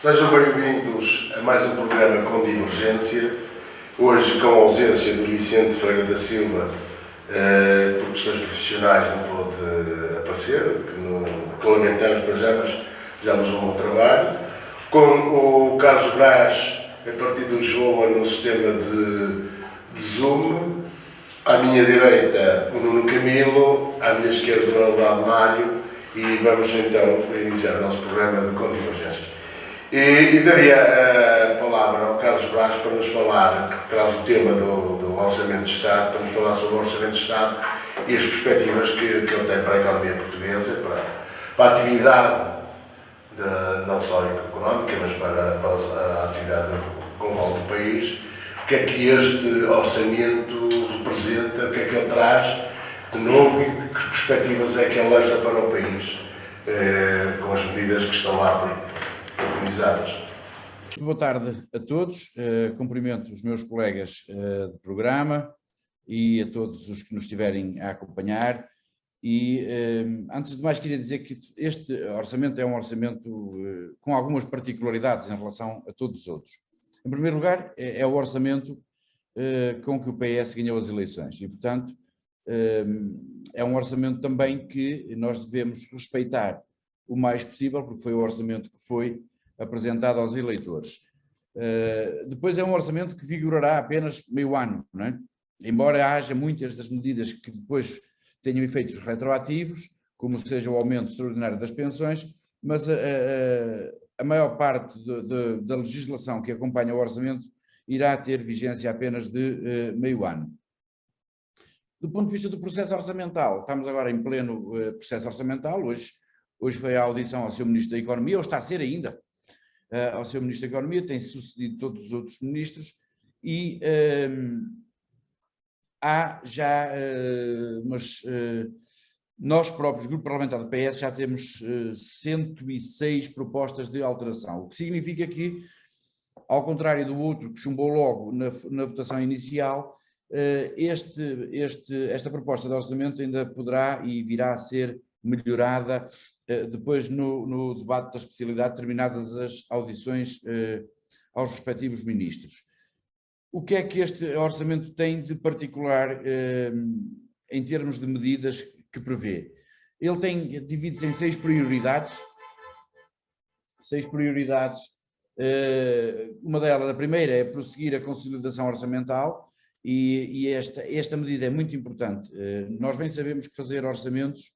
Sejam bem-vindos a mais um programa com Divergência, hoje com a ausência do Vicente Freire da Silva, por questões profissionais não pôde aparecer, que lamentamos para já, mas já nos um bom trabalho, com o Carlos Brás, a partir de Lisboa, no sistema de Zoom, à minha direita o Nuno Camilo, à minha esquerda o Ronaldo Mário, e vamos então iniciar o nosso programa de Condivergência. E daria a palavra ao Carlos Brás para nos falar, que traz o tema do Orçamento de Estado, para nos falar sobre o Orçamento de Estado e as perspectivas que ele tem para a economia portuguesa, para a atividade não só económica, mas para a atividade global do país. O que é que este orçamento representa, o que é que ele traz de novo e que perspectivas é que ele lança para o país, com as medidas que estão lá organizadas. Boa tarde a todos, cumprimento os meus colegas de programa e a todos os que nos estiverem a acompanhar. E antes de mais queria dizer que este orçamento é um orçamento com algumas particularidades em relação a todos os outros. Em primeiro lugar, é o orçamento com que o PS ganhou as eleições e, portanto, é um orçamento também que nós devemos respeitar o mais possível, porque foi o orçamento que foi apresentado aos eleitores. Depois é um orçamento que vigorará apenas meio ano, não é? Embora haja muitas das medidas que depois tenham efeitos retroativos, como seja o aumento extraordinário das pensões, mas a maior parte da legislação que acompanha o orçamento irá ter vigência apenas de meio ano. Do ponto de vista do processo orçamental, estamos agora em pleno processo orçamental. Hoje foi a audição ao Sr. Ministro da Economia, ou está a ser ainda, ao Sr. Ministro da Economia, tem sucedido todos os outros ministros, e há já, nós próprios, Grupo Parlamentar do PS, já temos 106 propostas de alteração, o que significa que, ao contrário do outro que chumbou logo na votação inicial, esta proposta de orçamento ainda poderá e virá a ser melhorada depois no debate da especialidade, terminadas as audições aos respectivos ministros. O que é que este orçamento tem de particular em termos de medidas que prevê? Ele divide-se em 6 prioridades. 6 prioridades. Uma delas, a primeira, é prosseguir a consolidação orçamental, e esta medida é muito importante. Nós bem sabemos que fazer orçamentos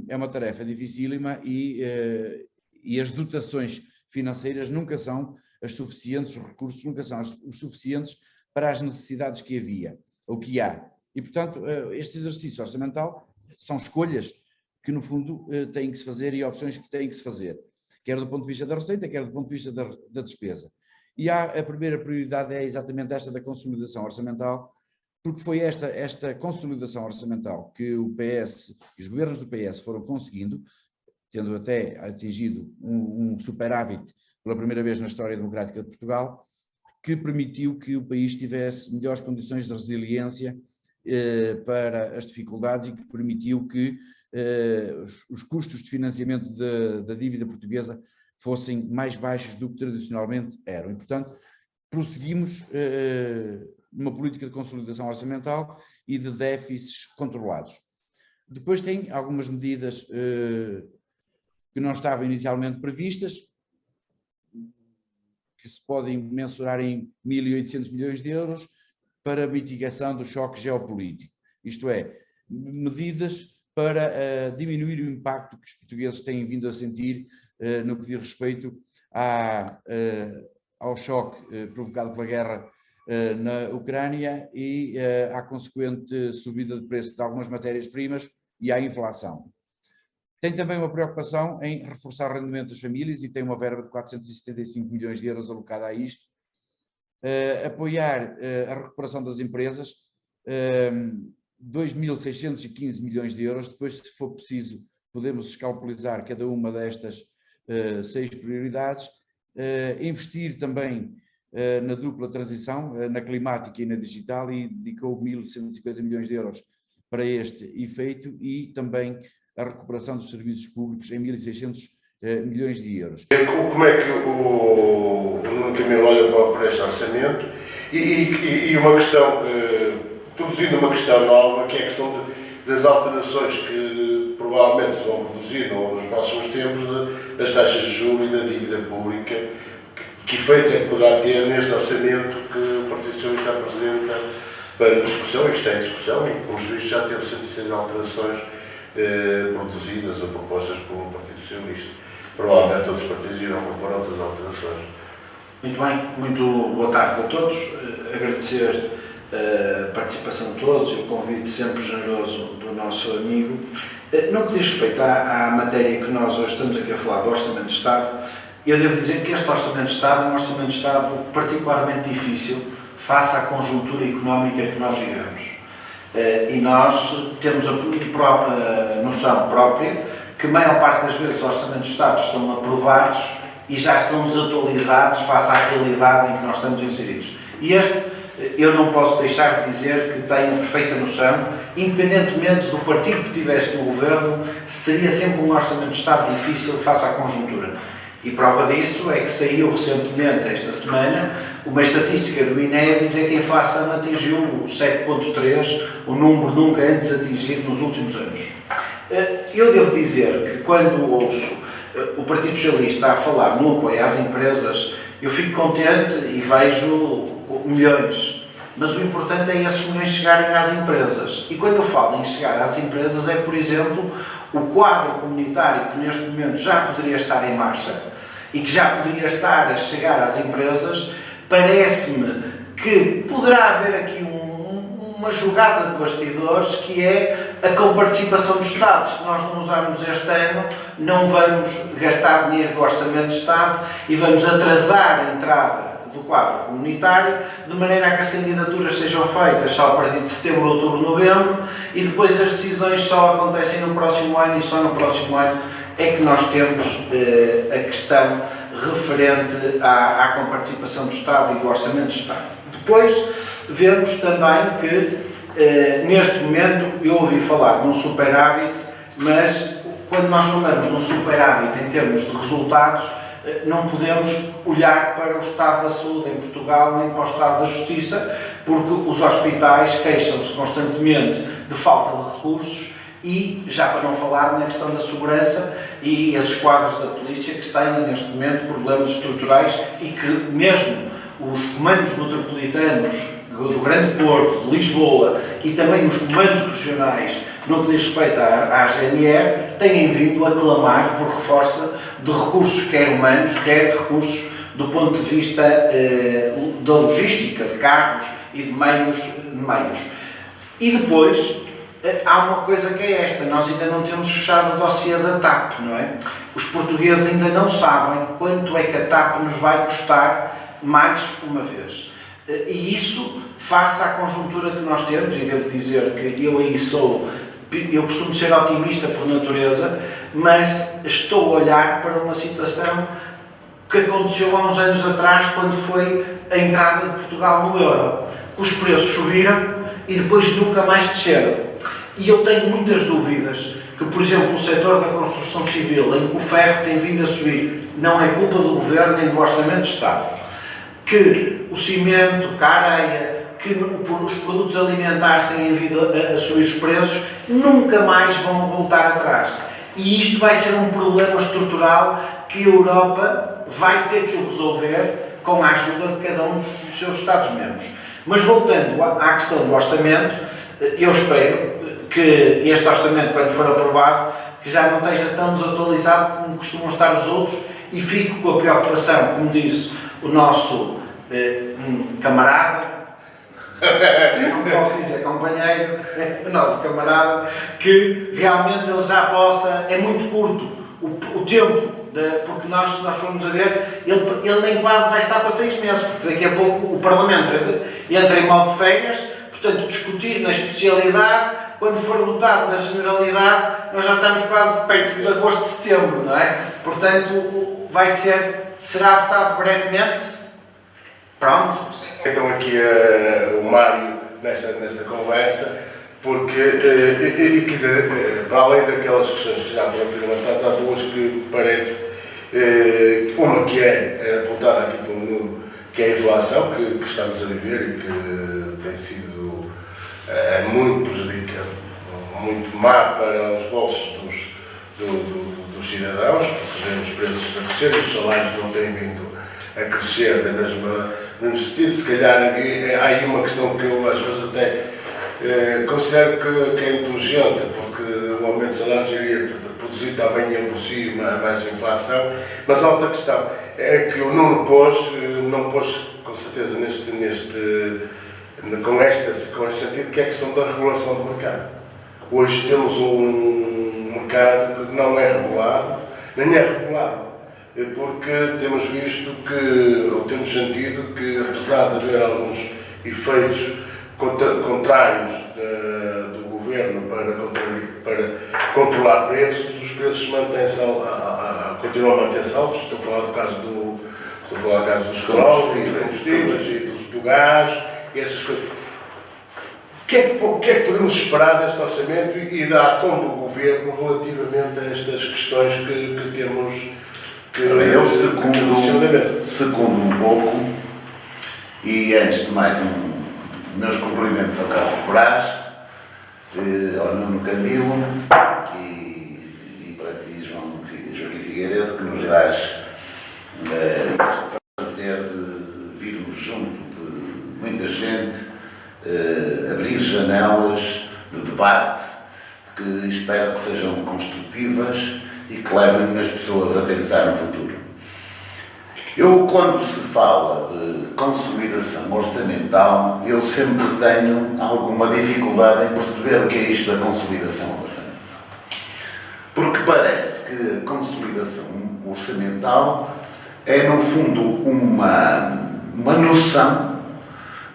é uma tarefa dificílima e as dotações financeiras nunca são as suficientes, os recursos nunca são os suficientes para as necessidades que havia, ou que há. E, portanto, este exercício orçamental são escolhas que, no fundo, têm que se fazer e opções que têm que se fazer, quer do ponto de vista da receita, quer do ponto de vista da despesa. E a primeira prioridade é exatamente esta da consolidação orçamental, porque foi esta consolidação orçamental que o PS e os governos do PS foram conseguindo, tendo até atingido um superávit pela primeira vez na história democrática de Portugal, que permitiu que o país tivesse melhores condições de resiliência para as dificuldades e que permitiu que os custos de financiamento da dívida portuguesa fossem mais baixos do que tradicionalmente eram. E, portanto, prosseguimos numa política de consolidação orçamental e de déficits controlados. Depois tem algumas medidas que não estavam inicialmente previstas, que se podem mensurar em 1.800 milhões de euros para a mitigação do choque geopolítico. Isto é, medidas para diminuir o impacto que os portugueses têm vindo a sentir no que diz respeito ao choque provocado pela guerra na Ucrânia e à consequente subida de preço de algumas matérias-primas e à inflação. Tem também uma preocupação em reforçar o rendimento das famílias e tem uma verba de 475 milhões de euros alocada a isto. Apoiar a recuperação das empresas, 2.615 milhões de euros. Depois, se for preciso, podemos escalpelizar cada uma destas 6 prioridades. Investir também na dupla transição, na climática e na digital, e dedicou 1.150 milhões de euros para este efeito, e também a recuperação dos serviços públicos em 1.600 milhões de euros. Como é que o Nuno Camilo olha para este orçamento? E uma questão, introduzindo uma questão nova, que é a questão das alterações que provavelmente se vão produzir nos próximos tempos das taxas de juros e da dívida pública. Que efeitos é que poderá ter neste orçamento que o Partido Socialista apresenta para discussão, e que está em discussão, e que, pelos vistos, já teve 106 alterações produzidas ou propostas pelo Partido Socialista. Provavelmente outros partidos irão propor outras alterações. Muito bem, muito boa tarde a todos. Agradecer a participação de todos e o convite sempre generoso do nosso amigo. No que diz respeito à matéria que nós hoje estamos aqui a falar do Orçamento de Estado, eu devo dizer que este Orçamento de Estado é um Orçamento de Estado particularmente difícil face à conjuntura económica que nós vivemos. E nós temos a noção própria que a maior parte das vezes os Orçamentos de Estado estão aprovados e já estão desatualizados face à realidade em que nós estamos inseridos. E este, eu não posso deixar de dizer que tenho a perfeita noção, independentemente do partido que tivesse no governo, seria sempre um Orçamento de Estado difícil face à conjuntura. E prova disso é que saiu recentemente, esta semana, uma estatística do INE a dizer que a inflação atingiu o 7,3, o número nunca antes atingido nos últimos anos. Eu devo dizer que quando ouço o Partido Socialista a falar no apoio às empresas, eu fico contente e vejo milhões. Mas o importante é esses milhões chegarem às empresas. E quando eu falo em chegar às empresas é, por exemplo, o quadro comunitário que neste momento já poderia estar em marcha e que já poderia estar a chegar às empresas, parece-me que poderá haver aqui uma jogada de bastidores, que é a comparticipação do Estado. Se nós não usarmos este ano, não vamos gastar dinheiro do Orçamento de Estado e vamos atrasar a entrada do quadro comunitário, de maneira a que as candidaturas sejam feitas só a partir de setembro, outubro, novembro, e depois as decisões só acontecem no próximo ano, e só no próximo ano é que nós temos a questão referente à comparticipação do Estado e do Orçamento de Estado. Depois, vemos também que, neste momento, eu ouvi falar num superávit, mas quando nós falamos num superávit em termos de resultados, não podemos olhar para o estado da saúde em Portugal nem para o estado da justiça, porque os hospitais queixam-se constantemente de falta de recursos e, já para não falar na questão da segurança e as esquadras da polícia que têm neste momento problemas estruturais e que mesmo os comandos metropolitanos do Grande Porto, de Lisboa e também os comandos regionais no que diz respeito à GNR, têm vindo a clamar por reforço de recursos, quer humanos, quer recursos do ponto de vista da logística, de carros e de meios. E depois, há uma coisa que é esta, nós ainda não temos fechado o dossiê da TAP, não é? Os portugueses ainda não sabem quanto é que a TAP nos vai custar mais uma vez. E isso, face à conjuntura que nós temos, e devo dizer que eu costumo ser otimista por natureza, mas estou a olhar para uma situação que aconteceu há uns anos atrás, quando foi a entrada de Portugal no euro. Os preços subiram e depois nunca mais desceram. E eu tenho muitas dúvidas que, por exemplo, no setor da construção civil, em que o ferro tem vindo a subir, não é culpa do Governo nem do Orçamento de Estado, que o cimento, que a areia, que os produtos alimentares têm vindo a subir os preços, nunca mais vão voltar atrás. E isto vai ser um problema estrutural que a Europa vai ter que resolver com a ajuda de cada um dos seus Estados-membros. Mas voltando à questão do orçamento, eu espero que este orçamento, quando for aprovado, que já não esteja tão desatualizado como costumam estar os outros, e fico com a preocupação, como disse o nosso camarada, não posso dizer companheiro, o nosso camarada, que realmente ele já possa, é muito curto o tempo, porque nós formos a ver, ele nem quase vai estar para 6 meses, porque daqui a pouco o Parlamento entra em modo de férias, portanto discutir na especialidade, quando for votado na generalidade, nós já estamos quase perto de agosto, de setembro, não é? Portanto, será votado brevemente. Pronto. Então aqui o Mário, nesta conversa, Porque, quer dizer, para além daquelas questões que já foram levantadas, há duas que parece, uma que é apontada aqui pelo Nuno, que é a inflação que estamos a viver e que tem sido muito prejudicial, muito má para os bolsos dos cidadãos, porque vemos os preços a crescer, os salários não têm vindo a crescer da mesmo sentido. Se calhar há aí uma questão que eu às vezes até considero que é inteligente, porque o aumento de salários iria produzir também em si mais inflação, mas a outra questão é que o Nuno não pôs com certeza com este sentido, que é a questão da regulação do mercado. Hoje temos um mercado que não é regulado, nem é regulado, porque temos visto ou temos sentido que, apesar de haver alguns efeitos contrários do governo para controlar preços, os preços continuam a manter-se altos. Estou a falar do caso dos combustíveis, dos combustíveis e do gás e essas coisas. O que é que podemos esperar deste orçamento e da ação do governo relativamente a estas questões que temos? Eu segundo um pouco, e antes de mais meus cumprimentos ao Carlos Brás, ao Nuno Camilo e para ti, Joaquim Figueiredo, que nos dás este prazer de virmos junto de muita gente, abrir janelas de debate que espero que sejam construtivas e que levem as pessoas a pensar no futuro. Eu, quando se fala de consolidação orçamental, eu sempre tenho alguma dificuldade em perceber o que é isto da consolidação orçamental. Porque parece que a consolidação orçamental é, no fundo, uma noção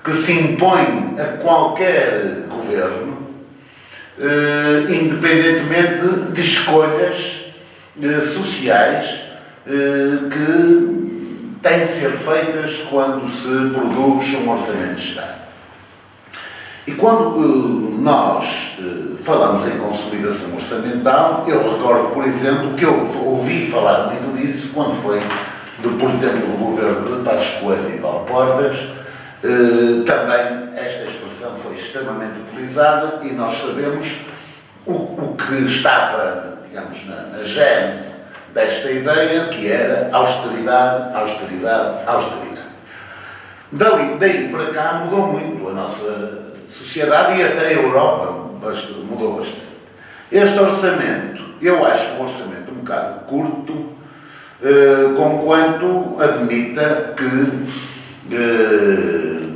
que se impõe a qualquer governo, independentemente de escolhas sociais que têm de ser feitas quando se produz um orçamento de Estado. E quando nós falamos em consolidação orçamental, eu recordo, por exemplo, que eu ouvi falar muito disso quando foi, por exemplo, do governo de Passos Coelho e Paulo Portas. Também esta expressão foi extremamente utilizada e nós sabemos o que estava, digamos, na gênese desta ideia, que era austeridade, austeridade, austeridade. Daí para cá mudou muito a nossa sociedade e até a Europa mudou bastante. Este orçamento, eu acho um orçamento um bocado curto, conquanto admita que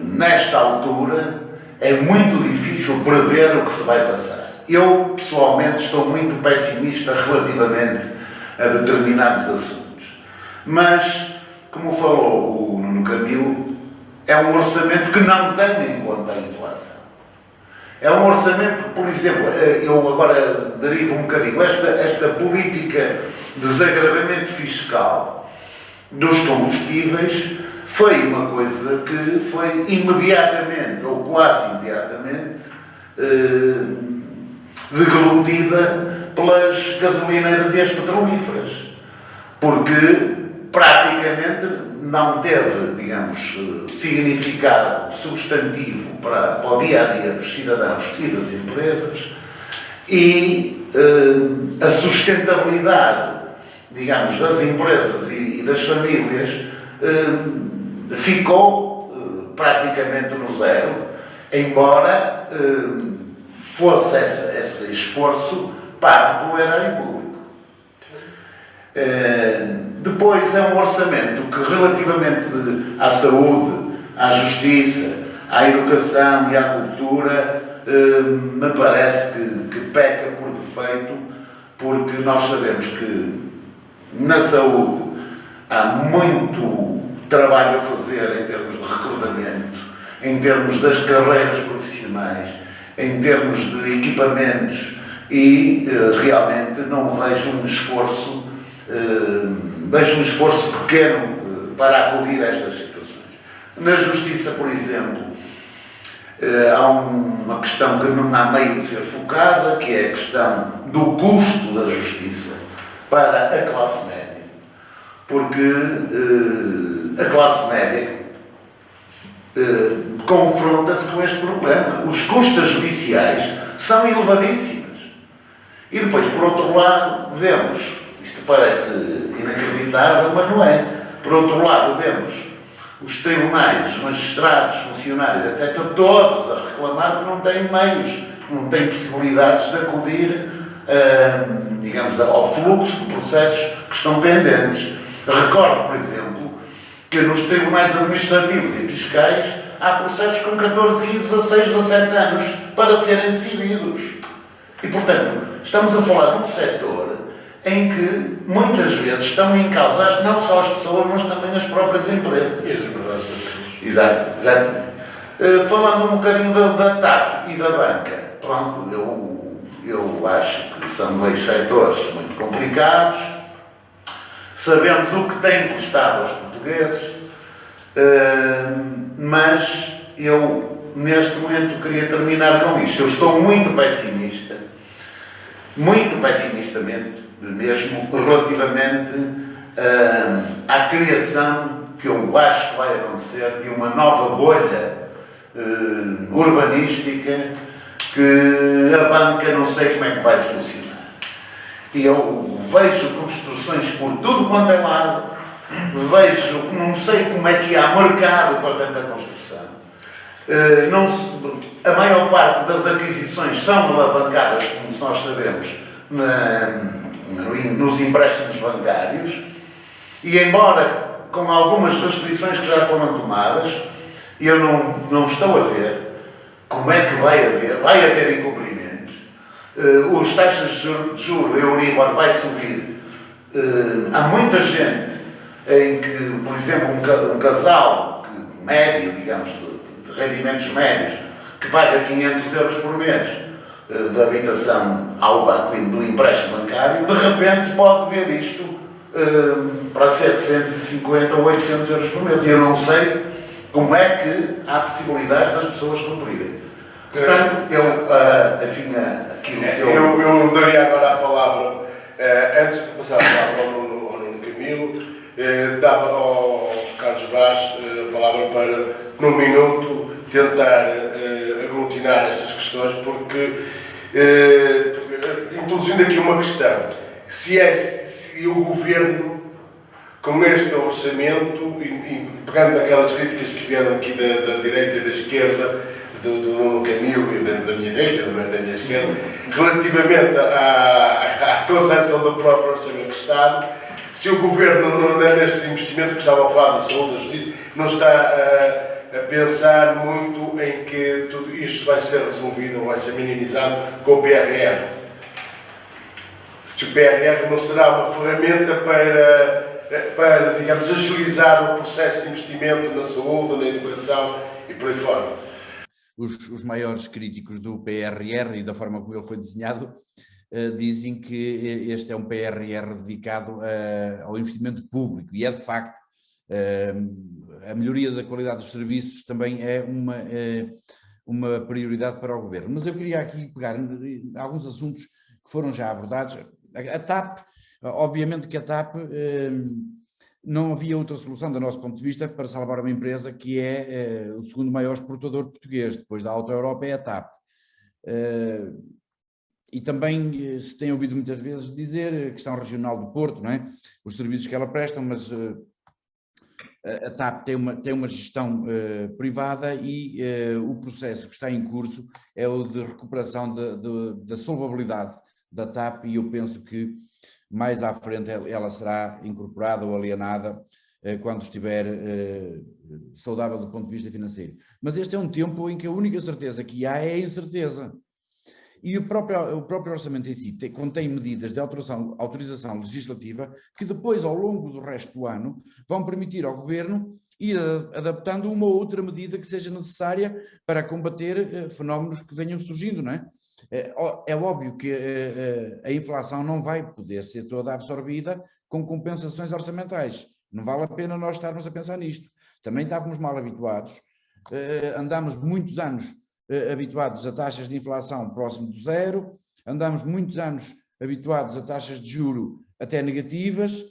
nesta altura é muito difícil prever o que se vai passar. Eu, pessoalmente, estou muito pessimista relativamente a determinados assuntos. Mas, como falou o Nuno Camilo, é um orçamento que não tem em conta a inflação. É um orçamento, por exemplo, eu agora derivo um bocadinho, esta política de desagravamento fiscal dos combustíveis foi uma coisa que foi imediatamente, ou quase imediatamente, deglutida pelas gasolineiras e as petrolíferas, porque praticamente não teve, digamos, significado substantivo para o dia-a-dia dos cidadãos e das empresas, e a sustentabilidade, digamos, das empresas e das famílias ficou praticamente no zero, embora fosse esse esforço pago pelo erário público. Depois é um orçamento que, relativamente à saúde, à justiça, à educação e à cultura, me parece que peca por defeito, porque nós sabemos que na saúde há muito trabalho a fazer em termos de recrutamento, em termos das carreiras profissionais, em termos de equipamentos, e realmente não vejo um esforço pequeno para acudir a estas situações. Na justiça, por exemplo, Há uma questão que não há meio de ser focada, que é a questão do custo da justiça para a classe média. Porque a classe média confronta-se com este problema. Os custos judiciais são elevadíssimos. E depois, por outro lado, vemos, isto parece inacreditável, mas não é. Por outro lado, vemos os tribunais, os magistrados, os funcionários, etc., todos a reclamar que não têm meios, não têm possibilidades de acudir, digamos, ao fluxo de processos que estão pendentes. Recordo, por exemplo, que nos tribunais administrativos e fiscais há processos com 14, 15, 16, 17 anos para serem decididos. E, portanto, estamos a falar de um setor em que muitas vezes estão em causa não só as pessoas, mas também as próprias empresas. Exato, exatamente. Falando um bocadinho da TAP e da banca, pronto, eu acho que são dois setores muito complicados. Sabemos o que tem custado aos portugueses, mas eu, neste momento, queria terminar com isto. Eu estou muito pessimista mesmo, relativamente à criação que eu acho que vai acontecer de uma nova bolha urbanística que a banca não sei como é que vai solucionar. E eu vejo construções por tudo quanto é lado, não sei como é que há mercado para tanta construção. A maior parte das aquisições são alavancadas, como nós sabemos, nos empréstimos bancários, e embora com algumas restrições que já foram tomadas, eu não estou a ver como é que vai haver incumprimentos. As taxas de juros, Euribor vai subir. Há muita gente em que, por exemplo, um casal médio, digamos, de rendimentos médios, que paga 500 euros por mês de habitação ao banco do empréstimo bancário, de repente pode ver isto para 750 ou 800 euros por mês. E eu não sei como é que há possibilidade das pessoas cumprirem. Portanto, eu daria agora a palavra, antes de passar a palavra ao Nuno Camilo, dava ao Carlos Vaz a palavra para, num minuto, tentar aglutinar estas questões, porque, introduzindo aqui uma questão, se o Governo, com este orçamento, e pegando naquelas críticas que vieram aqui da direita e da esquerda, do Nuno Camilo e da minha direita, da minha esquerda, relativamente à concepção do próprio Orçamento de Estado, se o Governo, neste investimento que estava a falar da saúde, da justiça, não está a pensar muito em que tudo isto vai ser resolvido ou vai ser minimizado com o PRR. Se o PRR não será uma ferramenta para, digamos, agilizar o processo de investimento na saúde, na educação e por aí fora. Os maiores críticos do PRR e da forma como ele foi desenhado dizem que este é um PRR dedicado ao investimento público, e é de facto. A melhoria da qualidade dos serviços também é uma prioridade para o Governo. Mas eu queria aqui pegar alguns assuntos que foram já abordados. A TAP, obviamente que a TAP não havia outra solução, do nosso ponto de vista, para salvar uma empresa que é o segundo maior exportador português, depois da Auto Europa é a TAP. E também se tem ouvido muitas vezes dizer a questão regional do Porto, não é? Os serviços que ela presta, mas a TAP tem uma gestão privada e o processo que está em curso é o de recuperação da solvabilidade da TAP, e eu penso que mais à frente ela será incorporada ou alienada quando estiver saudável do ponto de vista financeiro. Mas este é um tempo em que a única certeza que há é a incerteza. E o próprio orçamento em si contém medidas de autorização legislativa que depois, ao longo do resto do ano, vão permitir ao Governo ir adaptando uma ou outra medida que seja necessária para combater fenómenos que venham surgindo, não é? É óbvio que a inflação não vai poder ser toda absorvida com compensações orçamentais. Não vale a pena nós estarmos a pensar nisto. Também estávamos mal habituados, andámos muitos anos habituados a taxas de inflação próximo do zero, andamos muitos anos habituados a taxas de juro até negativas,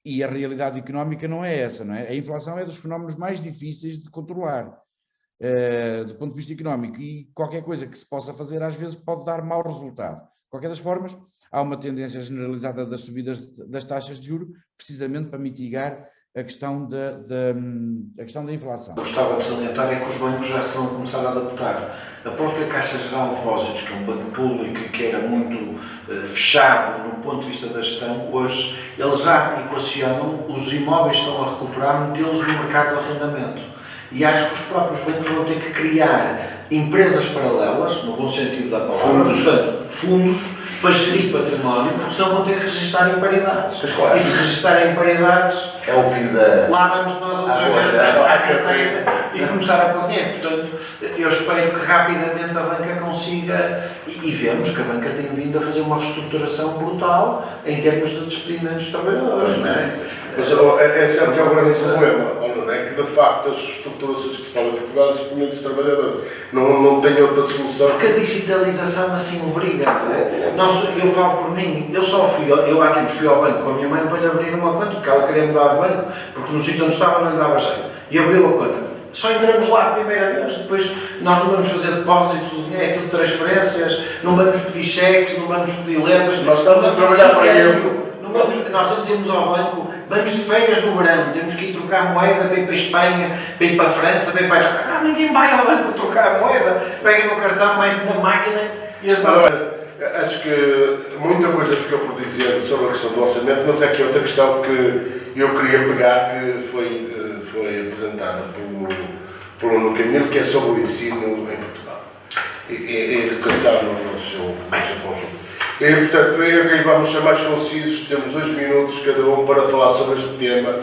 e a realidade económica não é essa, não é? A inflação é dos fenómenos mais difíceis de controlar, do ponto de vista económico, e qualquer coisa que se possa fazer às vezes pode dar mau resultado. De qualquer das formas, há uma tendência generalizada das subidas das taxas de juros, precisamente para mitigar a questão da inflação. Gostava de salientar é que os bancos já estão a começar a adaptar. A própria Caixa Geral de Depósitos, que é um banco público e que era muito fechado no ponto de vista da gestão, hoje eles já equacionam os imóveis que estão a recuperar, metê-los no mercado de arrendamento. E acho que os próprios bancos vão ter que criar empresas paralelas, no bom sentido da palavra, fundos para gerir património, porque senão vão ter que registrar em paridades. Claro. E se registarem em paridades, É o fim da... lá vamos nós outra vez à carteira e começar a pôr dinheiro. Portanto, eu espero que rapidamente a banca consiga, e vemos que a banca tem vindo a fazer uma reestruturação brutal em termos de despedimentos de trabalhadores. Não é? Mas é certo que é o grande problema, é que de facto as reestruturações que se falam em Portugal é despedimento de trabalhadores. Não tem outra solução. Porque a digitalização assim obriga. Eu falo por mim, eu há tempos fui ao banco com a minha mãe para lhe abrir uma conta, porque ela queria mudar de banco, porque no sítio onde estava não lhe dava jeito. E abriu a conta. Só entramos lá a primeira vez, depois nós não vamos fazer depósitos, o dinheiro é tudo transferências, não vamos pedir cheques, não vamos pedir letras. Nós estamos a trabalhar para ele. Nós antes íamos ao banco, vamos de férias no verão, temos que ir trocar moeda para ir para a Espanha, para ir para a França, para ir para a Espanha. Ninguém vai ao banco trocar moeda, pega no cartão, mete na máquina e as Acho que muita coisa ficou por dizer sobre a questão do orçamento, mas é que outra questão que eu queria pegar, que foi apresentada por Nuno Camilo, que é sobre o ensino em Portugal e a educação no seu conjunto. E, portanto, vamos ser mais concisos, temos 2 minutos cada um para falar sobre este tema.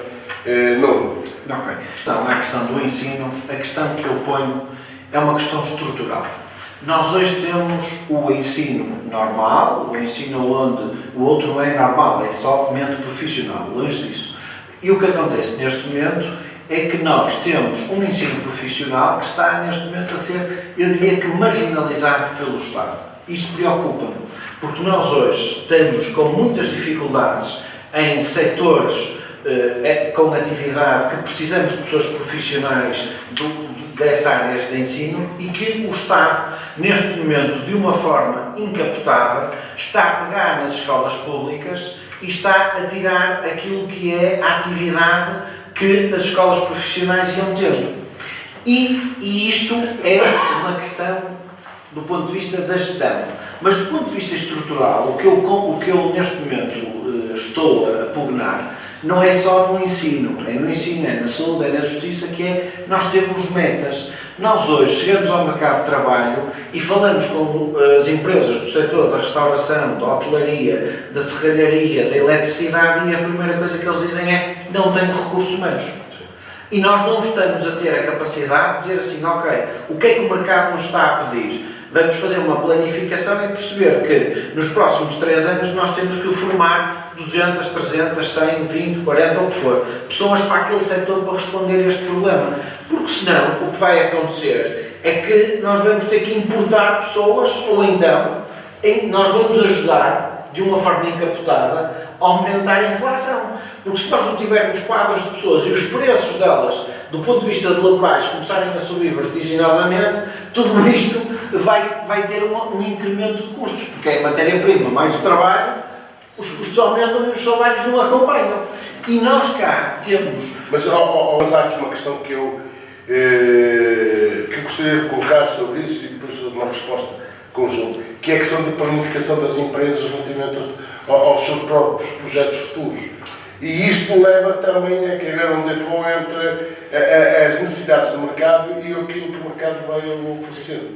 Nuno. Ok. Então, a questão do ensino, a questão que eu ponho é uma questão estrutural. Nós hoje temos o ensino normal, o ensino onde o outro não é normal, é somente profissional, longe disso. E o que acontece neste momento é que nós temos um ensino profissional que está neste momento a ser, eu diria que, marginalizado pelo Estado. Isto preocupa-me, porque nós hoje estamos com muitas dificuldades em setores com atividade que precisamos de pessoas profissionais dessas áreas de ensino e que o Estado, neste momento, de uma forma encapotada, está a pegar nas escolas públicas e está a tirar aquilo que é a atividade que as escolas profissionais iam tendo. E isto é uma questão do ponto de vista da gestão. Mas do ponto de vista estrutural, o que eu neste momento estou a pugnar não é só no ensino, é no ensino, é na saúde, é na justiça, que é nós temos metas. Nós hoje chegamos ao mercado de trabalho e falamos com as empresas do setor da restauração, da hotelaria, da serralharia, da eletricidade, e a primeira coisa que eles dizem é: não tenho recursos humanos. E nós não estamos a ter a capacidade de dizer assim: ok, o que é que o mercado nos está a pedir? Vamos fazer uma planificação e perceber que nos próximos 3 anos nós temos que formar 200, 300, 100, 20, 40, ou o que for, pessoas para aquele setor para responder a este problema. Porque senão o que vai acontecer é que nós vamos ter que importar pessoas, ou então nós vamos ajudar, de uma forma encapotada, a aumentar a inflação. Porque se nós não tivermos quadros de pessoas e os preços delas, do ponto de vista de laborais, começarem a subir vertiginosamente, tudo isto vai ter um incremento de custos, porque é a matéria-prima mais o trabalho, os custos aumentam e os salários não acompanham. E nós cá temos... Mas há aqui uma questão que eu gostaria de colocar sobre isso e depois uma resposta conjunta, que é a questão da planificação das empresas relativamente aos seus próprios projetos futuros. E isto leva também a querer um default entre as necessidades do mercado e aquilo que o mercado vai oferecer.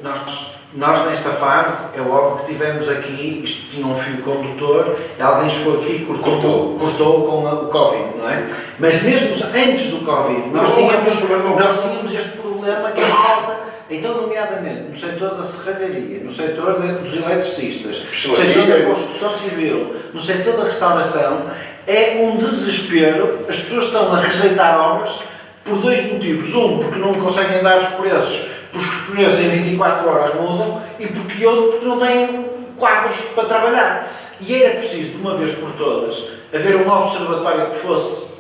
Nós nesta fase, é óbvio que tivemos aqui, isto tinha um fio condutor, alguém chegou aqui e cortou com o Covid, não é? Mas mesmo antes do Covid, nós tínhamos este problema que é a falta, então, nomeadamente, no setor da serralharia, no setor dos eletricistas, no setor da construção civil, no setor da restauração, é um desespero. As pessoas estão a rejeitar obras por 2 motivos. Um, porque não conseguem dar os preços porque os pneus em 24 horas mudam e porque não têm quadros para trabalhar. E era preciso, de uma vez por todas, haver um observatório que fosse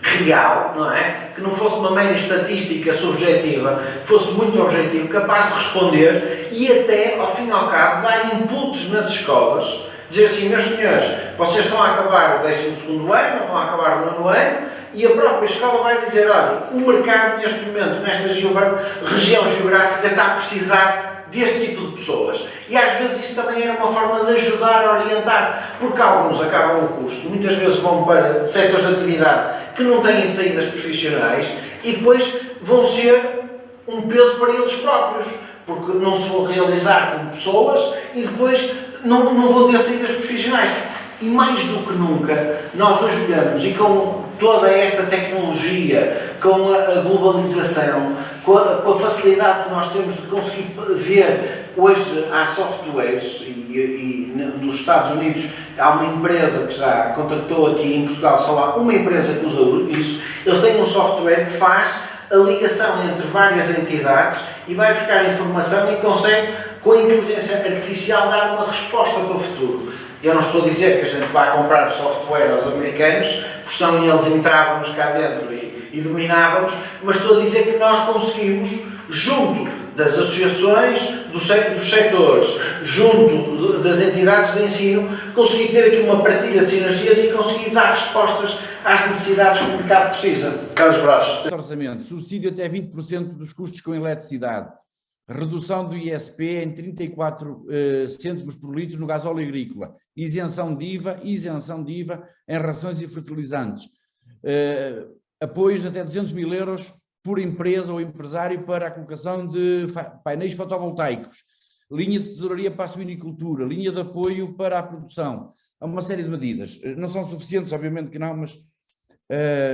real, não é? Que não fosse uma mera estatística subjetiva, que fosse muito objetivo, capaz de responder e até, ao fim e ao cabo, dar inputs nas escolas, dizer assim, meus senhores, vocês estão a acabar o 12º ano, estão a acabar o 9º ano, e a própria escola vai dizer, olha, o mercado neste momento, nesta região geográfica, está a precisar deste tipo de pessoas. E às vezes isso também era uma forma de ajudar a orientar, porque alguns acabam o curso, muitas vezes vão para setores de atividade que não têm saídas profissionais e depois vão ser um peso para eles próprios, porque não se vão realizar como pessoas e depois não vão ter saídas profissionais. E mais do que nunca, nós hoje olhamos, e com toda esta tecnologia, com a globalização, com a facilidade que nós temos de conseguir ver, hoje há softwares, e nos Estados Unidos há uma empresa que já contactou aqui em Portugal, só há uma empresa que usa isso, eles têm um software que faz a ligação entre várias entidades e vai buscar informação e consegue, com a inteligência artificial, dar uma resposta para o futuro. Eu não estou a dizer que a gente vai comprar software aos americanos, porque senão eles entrávamos cá dentro e dominávamos, mas estou a dizer que nós conseguimos, junto das associações, dos setores, junto das entidades de ensino, conseguir ter aqui uma partilha de sinergias e conseguir dar respostas às necessidades que o mercado precisa. Carlos Braz. Orçamento, subsídio até 20% dos custos com eletricidade, redução do ISP em 34 cêntimos por litro no gasóleo agrícola, isenção de IVA em rações e fertilizantes, apoios até 200 mil euros por empresa ou empresário para a colocação de painéis fotovoltaicos, linha de tesouraria para a suinicultura, linha de apoio para a produção. Há uma série de medidas. Não são suficientes, obviamente que não, mas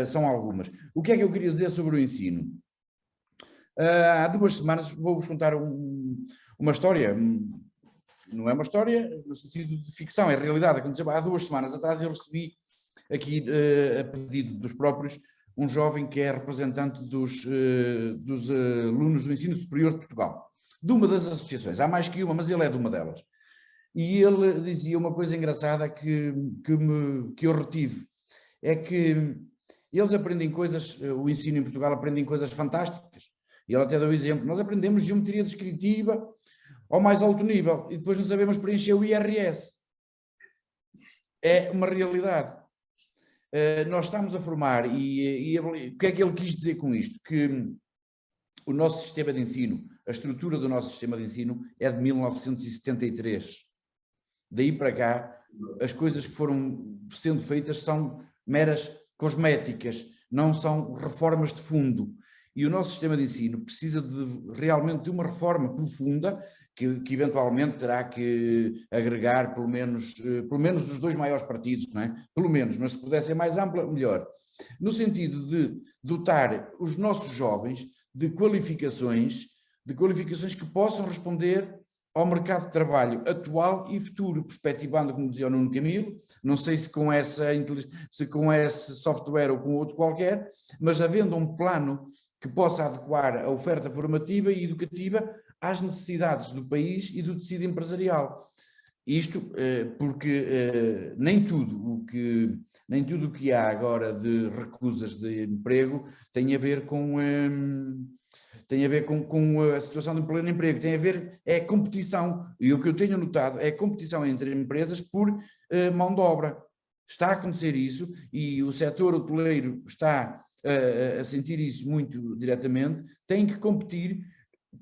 são algumas. O que é que eu queria dizer sobre o ensino? Há 2 semanas vou-vos contar uma história, não é uma história no sentido de ficção, é realidade. Há 2 semanas atrás eu recebi aqui, a pedido dos próprios, um jovem que é representante dos alunos do ensino superior de Portugal, de uma das associações, há mais que uma, mas ele é de uma delas. E ele dizia uma coisa engraçada que eu retive, é que eles aprendem coisas, o ensino em Portugal aprendem coisas fantásticas. E ele até deu o exemplo, nós aprendemos geometria descritiva ao mais alto nível e depois não sabemos preencher o IRS. É uma realidade. Nós estamos a formar, e o que é que ele quis dizer com isto? Que o nosso sistema de ensino, a estrutura do nosso sistema de ensino é de 1973. Daí para cá, as coisas que foram sendo feitas são meras cosméticas, não são reformas de fundo. E o nosso sistema de ensino precisa realmente de uma reforma profunda, que eventualmente terá que agregar pelo menos os 2 maiores partidos, não é? Pelo menos, mas se puder ser mais ampla, melhor. No sentido de dotar os nossos jovens de qualificações que possam responder ao mercado de trabalho atual e futuro, perspectivando, como dizia o Nuno Camilo, não sei se com esse software ou com outro qualquer, mas havendo um plano que possa adequar a oferta formativa e educativa às necessidades do país e do tecido empresarial. Isto porque nem tudo o que há agora de recusas de emprego tem a ver com a situação de pleno emprego, tem a ver, é competição, e o que eu tenho notado é competição entre empresas por mão de obra. Está a acontecer isso e o setor hoteleiro está a sentir isso muito diretamente, tem que competir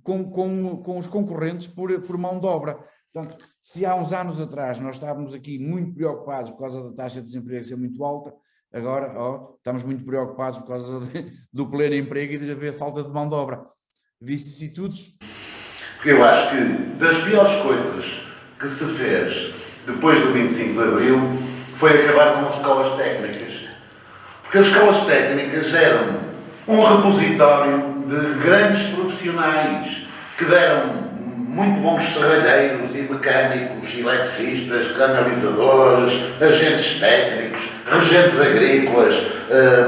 com os concorrentes por mão de obra. Portanto, se há uns anos atrás nós estávamos aqui muito preocupados por causa da taxa de desemprego ser muito alta, agora estamos muito preocupados por causa do pleno emprego e de haver falta de mão de obra. Vicissitudes? Porque eu acho que das piores coisas que se fez depois do 25 de Abril foi acabar com as escolas técnicas. Porque as escolas técnicas eram um repositório de grandes profissionais que deram muito bons serralheiros e mecânicos, eletricistas, canalizadores, agentes técnicos, regentes agrícolas,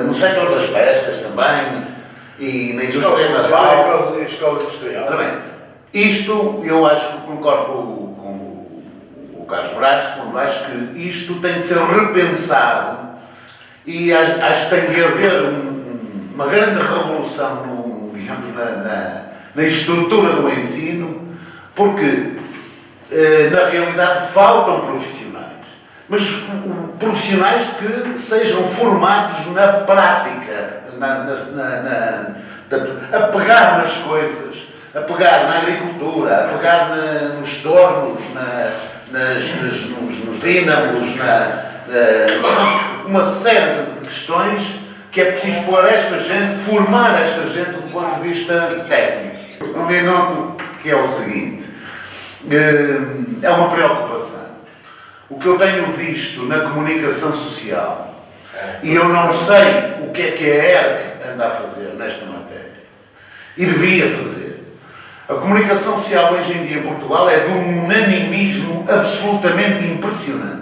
no setor das pescas também. e na indústria naval. A escola industrial. Ora bem, isto eu acho que concordo com o Carlos Moraes, quando acho que isto tem de ser repensado e acho que tem de haver uma grande revolução digamos, na estrutura do ensino, porque na realidade faltam profissionais, mas profissionais que sejam formados na prática, a pegar nas coisas, a pegar na agricultura, a pegar nos tornos, nos dínamos, uma série de questões que é preciso pôr esta gente, formar esta gente do ponto de vista técnico. Eu noto que é o seguinte, é uma preocupação. O que eu tenho visto na comunicação social, e eu não sei o que a ERC anda a fazer nesta matéria, e devia fazer. A comunicação social hoje em dia em Portugal é de um unanimismo absolutamente impressionante.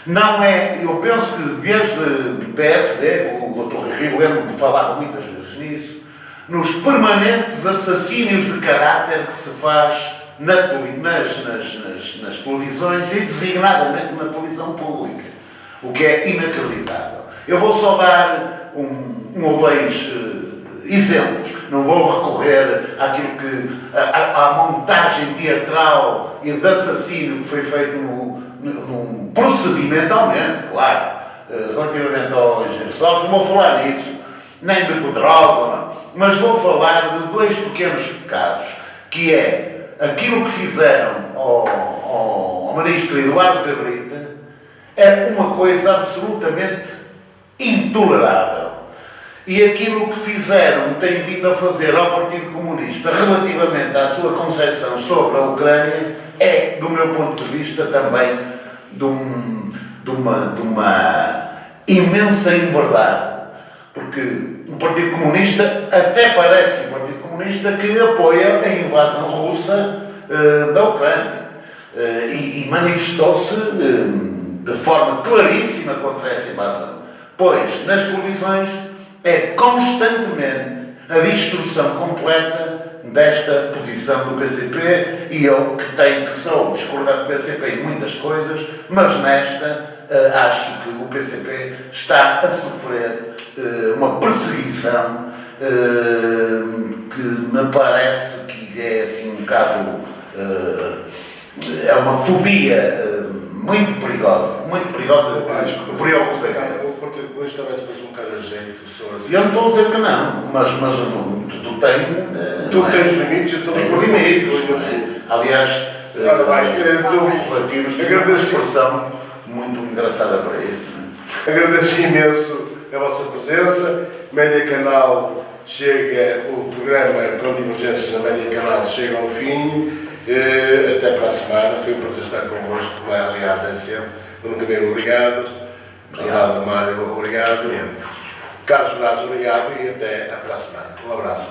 Não é, eu penso que desde o PSD, o Dr. Rio Lembro falava muitas vezes nisso, nos permanentes assassínios de caráter que se faz nas televisões e designadamente na televisão pública, o que é inacreditável. Eu vou só dar um ou dois exemplos, não vou recorrer àquilo à montagem teatral e de assassínio que foi feito procedimentalmente, claro, relativamente ao engenheiro Sócrates. Não vou falar nisso, nem de Pedrógão, mas vou falar de dois pequenos pecados, que é aquilo que fizeram ao ministro Eduardo Cabrita, é uma coisa absolutamente intolerável. E aquilo que fizeram, têm vindo a fazer ao Partido Comunista relativamente à sua concepção sobre a Ucrânia, é, do meu ponto de vista, também de uma imensa inverdade. Porque o Partido Comunista, até parece um Partido Comunista que apoia a invasão russa da Ucrânia. E manifestou-se de forma claríssima contra essa invasão. Pois, nas televisões, é constantemente a distorção completa desta posição do PCP, e eu que sou discordante do PCP em muitas coisas, mas nesta acho que o PCP está a sofrer uma perseguição que me parece que é assim um bocado é uma fobia muito perigosa preocupa a cabeça. O Partido Comunista também depois um bocado a jeito, E eu não estou a dizer que não, mas tu tens limites, eu tenho limites. Aliás, relativos têm uma expressão muito engraçada para isso. Agradeço imenso a vossa presença. Média Canal chega, o programa com divergências na Média Canal chega ao fim. Até para a semana. Foi um prazer estar convosco, como é, aliás, é sempre. Bruno Camilo, obrigado. Mário, obrigado. Carlos Braz, obrigado e até para a semana. Um abraço.